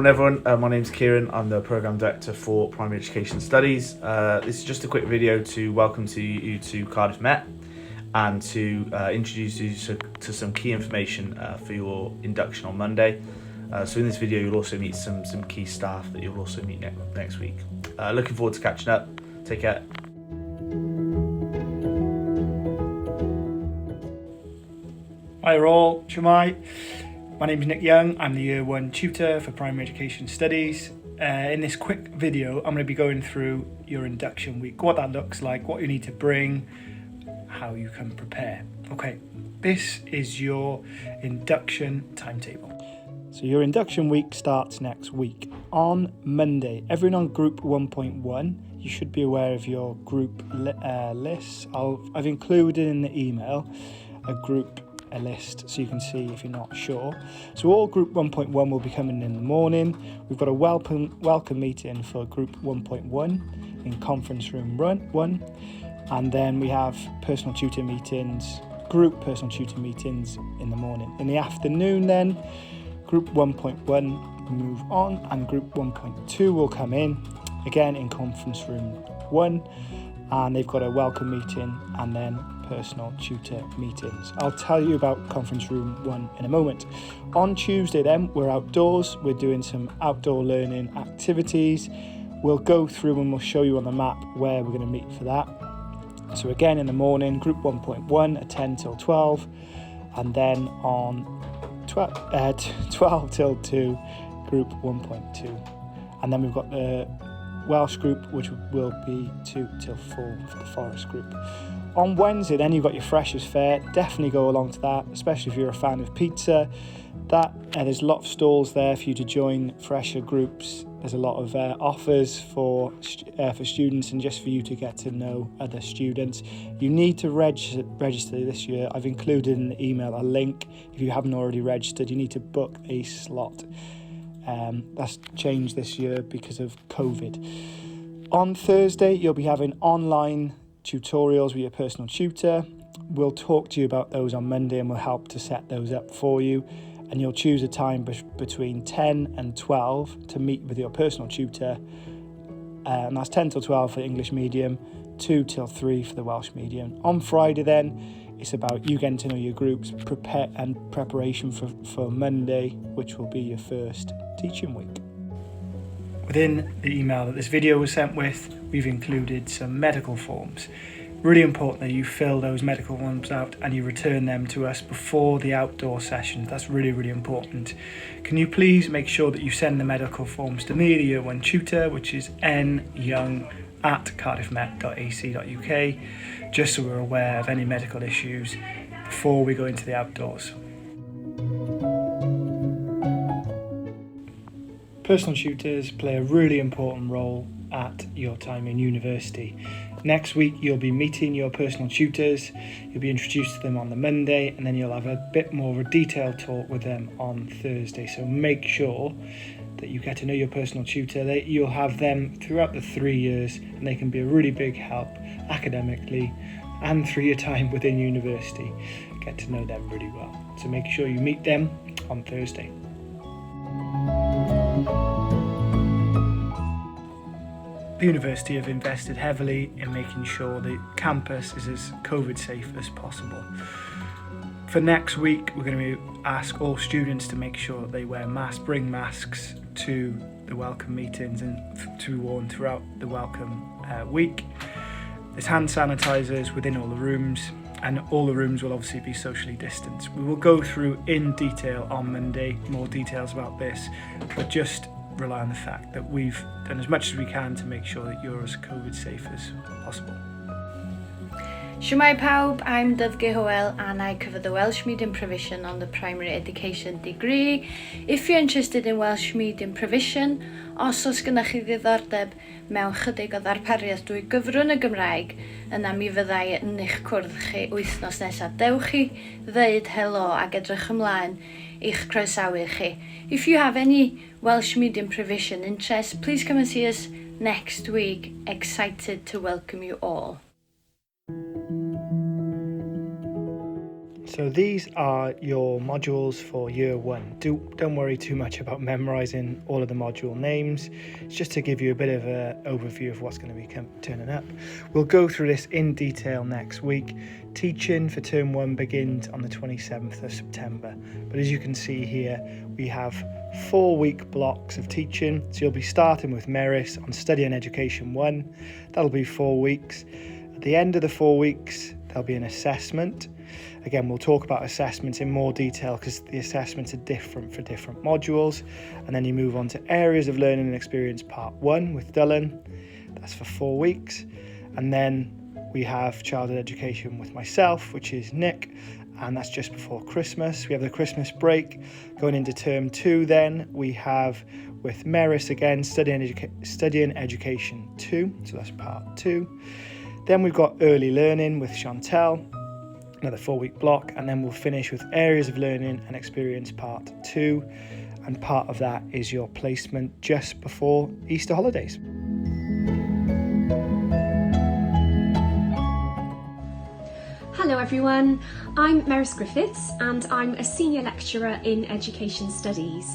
Morning everyone, my name's Kieran, I'm the Programme Director for Primary Education Studies. This is just a quick video to welcome you to Cardiff Met and to introduce you to some key information for your induction on Monday. So in this video you'll also meet some key staff that you'll also meet next week. Looking forward to catching up, take care. Hi all, Shemai. My name is Nick Young, I'm the Year 1 tutor for Primary Education Studies. In this quick video I'm going to be going through your induction week, what that looks like, what you need to bring, how you can prepare. Okay, this is your induction timetable. So your induction week starts next week. On Monday, everyone on group 1.1, you should be aware of your group lists. I've included in the email a list so you can see if you're not sure. So all group 1.1 will be coming in the morning. We've got a welcome meeting for group 1.1 in conference room 1, and then we have personal tutor meetings, group personal tutor meetings in the morning. In the afternoon then, group 1.1 move on and group 1.2 will come in again in conference room 1, and they've got a welcome meeting and then personal tutor meetings. I'll tell you about conference room 1 in a moment. On Tuesday then, we're outdoors. We're doing some outdoor learning activities. We'll go through and we'll show you on the map where we're going to meet for that. So again in the morning, group 1.1 at 10 till 12, and then on 12 till 2, group 1.2. And then we've got the Welsh group, which will be 2 till 4 for the Forest group. On Wednesday then you've got your Freshers Fair. Definitely go along to that, especially if you're a fan of pizza. There's a lot of stalls there for you to join fresher groups. There's a lot of offers for students and just for you to get to know other students. You need to register this year. I've included in the email a link. If you haven't already registered, you need to book a slot. That's changed this year because of COVID. On Thursday you'll be having online tutorials with your personal tutor. We'll talk to you about those on Monday and we'll help to set those up for you, and you'll choose a time between 10 and 12 to meet with your personal tutor, and that's 10 till 12 for English medium, 2 till 3 for the Welsh medium. On Friday then it's about you getting to know your groups, preparation for Monday, which will be your first teaching week. Within the email that this video was sent with, we've included some medical forms. Really important that you fill those medical forms out and you return them to us before the outdoor session. That's really, really important. Can you please make sure that you send the medical forms to me, the Year 1 tutor, which is nyoung@cardiffmet.ac.uk, just so we're aware of any medical issues before we go into the outdoors. Personal tutors play a really important role at your time in university. Next week you'll be meeting your personal tutors, you'll be introduced to them on the Monday, and then you'll have a bit more of a detailed talk with them on Thursday. So make sure that you get to know your personal tutor. You'll have them throughout the 3 years and they can be a really big help academically and through your time within university. Get to know them really well. So make sure you meet them on Thursday. The university have invested heavily in making sure the campus is as COVID safe as possible. For next week, we're going to ask all students to make sure that they wear masks, bring masks to the welcome meetings and to be worn throughout the welcome week. There's hand sanitizers within all the rooms, and all the rooms will obviously be socially distanced. We will go through in detail on Monday more details about this, but just rely on the fact that we've done as much as we can to make sure that you're as COVID safe as possible. Shemai pawb, I'm Dyfge Hywel and I cover the Welsh Medium Provision on the Primary Education degree. If you're interested in Welsh Medium Provision, os oes gynnach chi ddiddordeb mewn chydig o ddarpariaeth drwy gyfrwng y Gymraeg, yna mi fyddai yn eich cwrdd chi wythnos nesaf. Dewch chi ddeud helo ac edrych ymlaen i'ch croesawu chi. If you have any Welsh Medium Provision interest, please come and see us next week. Excited to welcome you all. So these are your modules for year one. Don't worry too much about memorising all of the module names. It's just to give you a bit of an overview of what's going to be turning up. We'll go through this in detail next week. Teaching for term 1 begins on the 27th of September. But as you can see here, we have 4-week blocks of teaching. So you'll be starting with Meris on Study and Education 1. That'll be 4 weeks. At the end of the 4 weeks, there'll be an assessment. Again, we'll talk about assessments in more detail because the assessments are different for different modules. And then you move on to Areas of Learning and Experience Part 1 with Dylan. That's for 4 weeks. And then we have Childhood Education with myself, which is Nick, and that's just before Christmas. We have the Christmas break. Going into term 2 then, we have with Meris again, Study and Education 2, so that's Part 2. Then we've got Early Learning with CHANTELLE, another 4-week block, and then we'll finish with Areas of Learning and Experience Part 2, and part of that is your placement just before Easter holidays. Hello everyone, I'm Meris Griffiths and I'm a Senior Lecturer in Education Studies.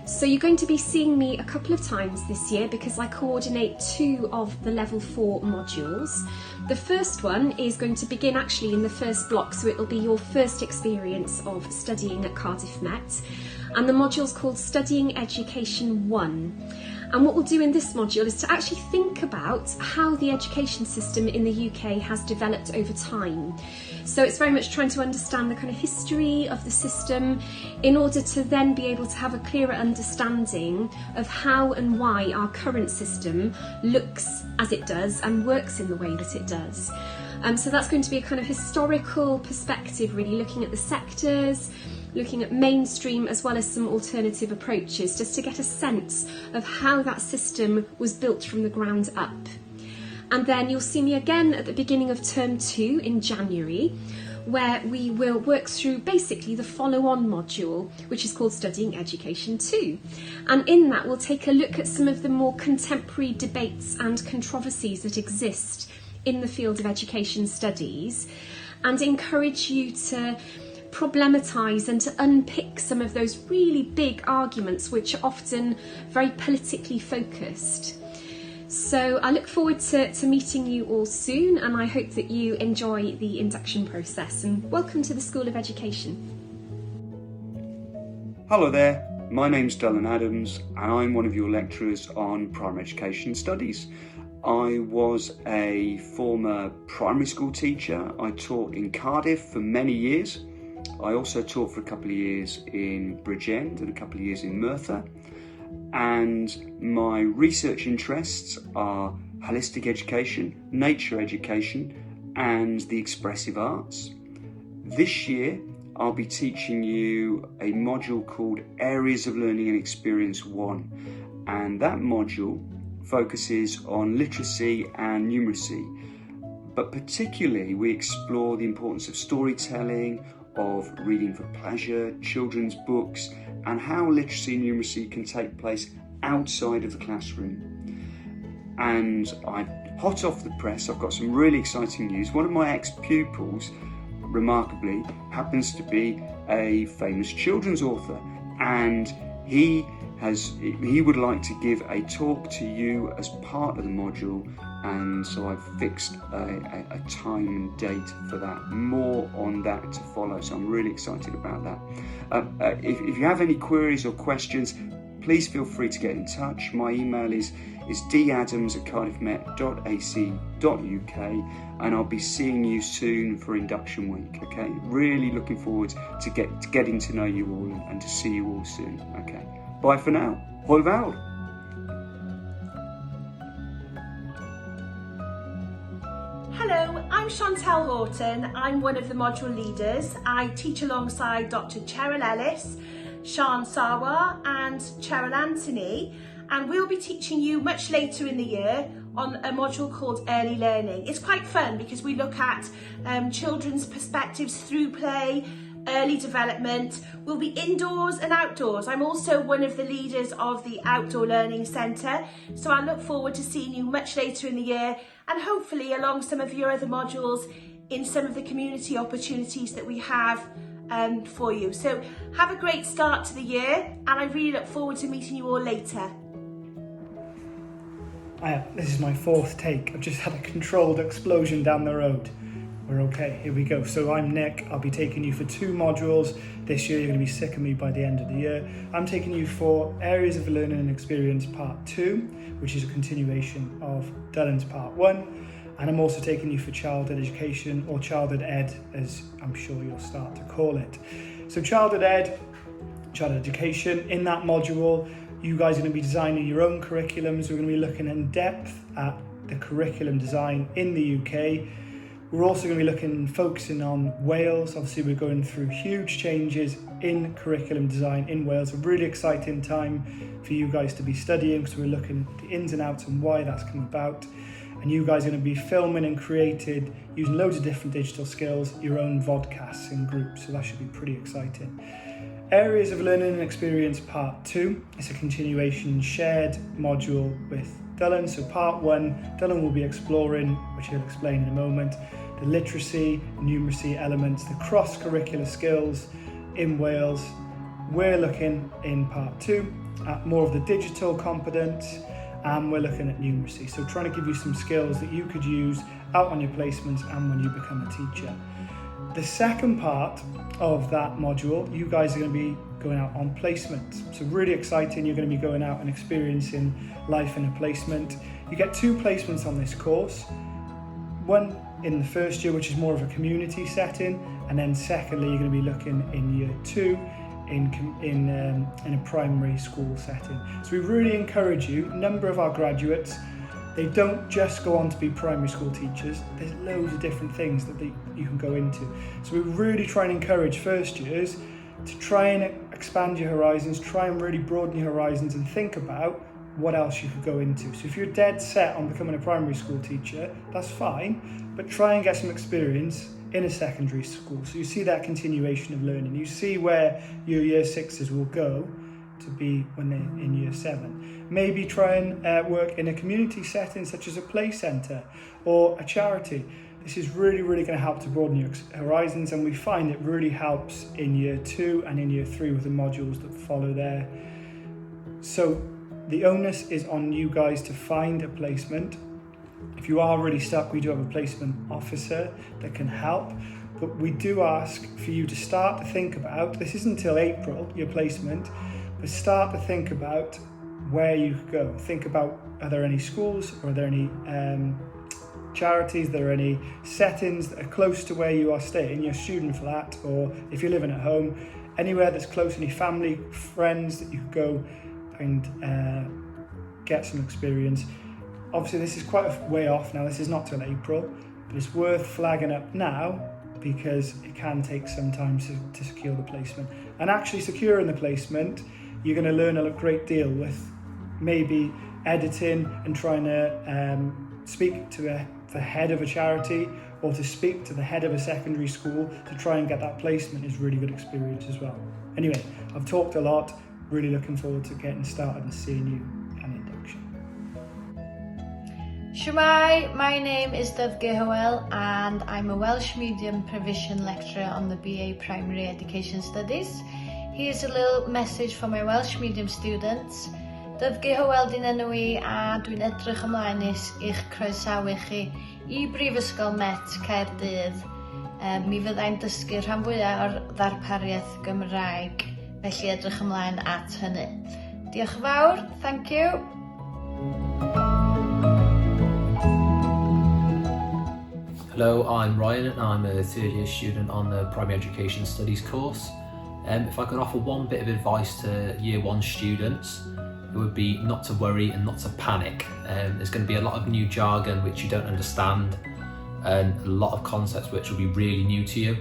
So you're going to be seeing me a couple of times this year because I coordinate 2 of the Level 4 modules. The first one is going to begin actually in the first block, so it'll be your first experience of studying at Cardiff Met. And the module's called Studying Education 1. And what we'll do in this module is to actually think about how the education system in the UK has developed over time. So it's very much trying to understand the kind of history of the system in order to then be able to have a clearer understanding of how and why our current system looks as it does and works in the way that it does. So that's going to be a kind of historical perspective, really looking at the sectors, looking at mainstream as well as some alternative approaches, just to get a sense of how that system was built from the ground up. And then you'll see me again at the beginning of term 2 in January, where we will work through basically the follow-on module, which is called Studying Education 2. And in that we'll take a look at some of the more contemporary debates and controversies that exist in the field of education studies, and encourage you to problematise and to unpick some of those really big arguments which are often very politically focused. So I look forward to meeting you all soon, and I hope that you enjoy the induction process, and welcome to the School of Education. Hello there, my name's Dylan Adams and I'm one of your lecturers on primary education studies. I was a former primary school teacher. I taught in Cardiff for many years. I also taught for a couple of years in Bridgend and a couple of years in Merthyr. And my research interests are holistic education, nature education, and the expressive arts. This year, I'll be teaching you a module called Areas of Learning and Experience 1. And that module focuses on literacy and numeracy. But particularly, we explore the importance of storytelling, of reading for pleasure, children's books, and how literacy and numeracy can take place outside of the classroom. And hot off the press, I've got some really exciting news. One of my ex-pupils, remarkably, happens to be a famous children's author, and he would like to give a talk to you as part of the module, and so I've fixed a time and date for that. More on that to follow, so I'm really excited about that. If you have any queries or questions, please feel free to get in touch. My email is dadams@cardiffmet.ac.uk, and I'll be seeing you soon for induction week. Okay, really looking forward to getting to know you all and to see you all soon. Okay, bye for now. Hoi val. Hello, I'm Chantelle Houghton. I'm one of the module leaders. I teach alongside Dr. Cheryl Ellis, Sian Sawa and Cheryl Anthony, and we'll be teaching you much later in the year on a module called Early Learning. It's quite fun because we look at children's perspectives through play, early development. We'll be indoors and outdoors. I'm also one of the leaders of the Outdoor Learning Centre, so I look forward to seeing you much later in the year, and hopefully along some of your other modules in some of the community opportunities that we have for you. So have a great start to the year, and I really look forward to meeting you all later. This is my 4th take. I've just had a controlled explosion down the road. We're okay, here we go. So I'm Nick, I'll be taking you for 2 modules. This year you're going to be sick of me by the end of the year. I'm taking you for Areas of Learning and Experience Part 2, which is a continuation of Dylan's Part 1. And I'm also taking you for Childhood Education, or Childhood Ed, as I'm sure you'll start to call it. So Childhood Education, in that module, you guys are going to be designing your own curriculums. We're going to be looking in depth at the curriculum design in the UK. We're also going to be focusing on Wales. Obviously, we're going through huge changes in curriculum design in Wales. A really exciting time for you guys to be studying, because we're looking at the ins and outs and why that's come about. And you guys are going to be filming and created, using loads of different digital skills, your own vodcasts in groups. So that should be pretty exciting. Areas of Learning and Experience Part 2. It's a continuation shared module with Dylan. So Part 1, Dylan will be exploring, which he'll explain in a moment, the literacy, numeracy elements, the cross-curricular skills in Wales. We're looking in Part 2 at more of the digital competence, and we're looking at numeracy. So trying to give you some skills that you could use out on your placements and when you become a teacher. The second part of that module, you guys are going to be going out on placement. So really exciting, you're going to be going out and experiencing life in a placement. You get 2 placements on this course. One in the first year, which is more of a community setting, and then secondly, you're going to be looking in year 2 in a primary school setting. So we really encourage you, a number of our graduates, they don't just go on to be primary school teachers. There's loads of different things that you can go into. So we really try and encourage first years to try and expand your horizons, try and really broaden your horizons and think about what else you could go into. So if you're dead set on becoming a primary school teacher, that's fine, but try and get some experience in a secondary school. So you see that continuation of learning. You see where your year 6s will go to be when they're in year 7. Maybe try and work in a community setting such as a play centre or a charity. This is really going to help to broaden your horizons, and we find it really helps in year 2 and in year 3 with the modules that follow there. So the onus is on you guys to find a placement. If you are really stuck, we do have a placement officer that can help, but we do ask for you to start to think about, this isn't until April, your placement, but start to think about where you could go. Think about, are there any schools, or are there any charities, are there any settings that are close to where you are staying, your student flat, or if you're living at home, anywhere that's close, any family, friends that you could go and get some experience. Obviously this is quite a way off now, this is not till April, but it's worth flagging up now because it can take some time to secure the placement. And actually securing the placement, you're going to learn a great deal with maybe editing and trying to speak to the head of a charity, or to speak to the head of a secondary school to try and get that placement is really good experience as well. Anyway, I've talked a lot, really looking forward to getting started and seeing you at induction. Shwmai, my name is Howell and I'm a Welsh Medium Provision Lecturer on the BA Primary Education Studies. Here's a little message for my Welsh Medium students. Howell di'n enw I, a dwi'n edrych ymlaen i'ch croesawu chi I Brifysgol Met Caerdydd. Mi fyddai'n dysgu rhan fwyaf o'r ddarpariaeth Gymraeg, felly edrych ymlaen at hynny. Diolch yn fawr, thank you. Hello, I'm Ryan and I'm a third year student on the Primary Education Studies course. If I could offer one bit of advice to year 1 students, it would be not to worry and not to panic. There's going to be a lot of new jargon which you don't understand, and a lot of concepts which will be really new to you.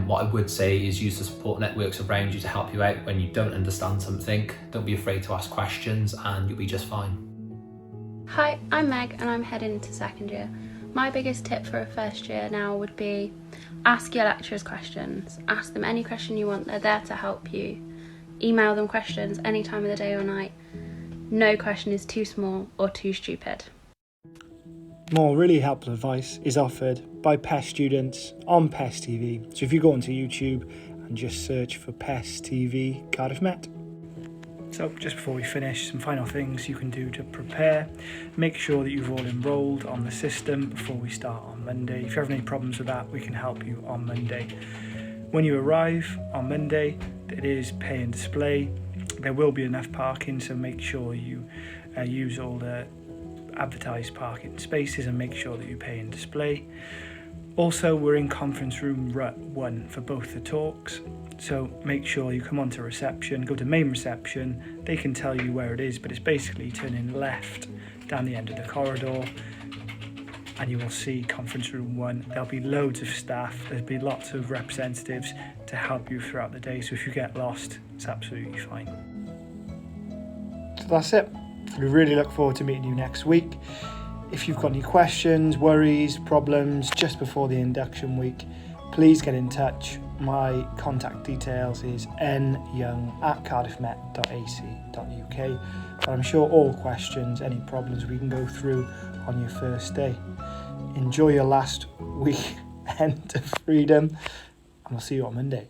What I would say is use the support networks around you to help you out when you don't understand something. Don't be afraid to ask questions and you'll be just fine. Hi, I'm Meg and I'm heading into second year. My biggest tip for a first year now would be ask your lecturers questions. Ask them any question you want, they're there to help you. Email them questions any time of the day or night. No question is too small or too stupid. more really helpful advice is offered by PES students on PES TV. So if you go onto YouTube and just search for PES TV Cardiff Met. So just before we finish, some final things you can do to prepare. Make sure that you've all enrolled on the system before we start on Monday. If you have any problems with that, we can help you on Monday. When you arrive on Monday, it is pay and display. There will be enough parking, so make sure you use all the advertised parking spaces and make sure that you pay and display. Also, we're in conference room 1 for both the talks, so make sure you come onto reception, go to main reception. They can tell you where it is, but it's basically turning left down the end of the corridor and you will see conference room 1. There'll be loads of staff, there'll be lots of representatives to help you throughout the day, so if you get lost, it's absolutely fine. So that's it. We really look forward to meeting you next week. If you've got any questions, worries, problems just before the induction week, please get in touch. My contact details is nyoung@cardiffmet.ac.uk. But I'm sure all questions, any problems we can go through on your first day. Enjoy your last weekend of freedom and we'll see you on Monday.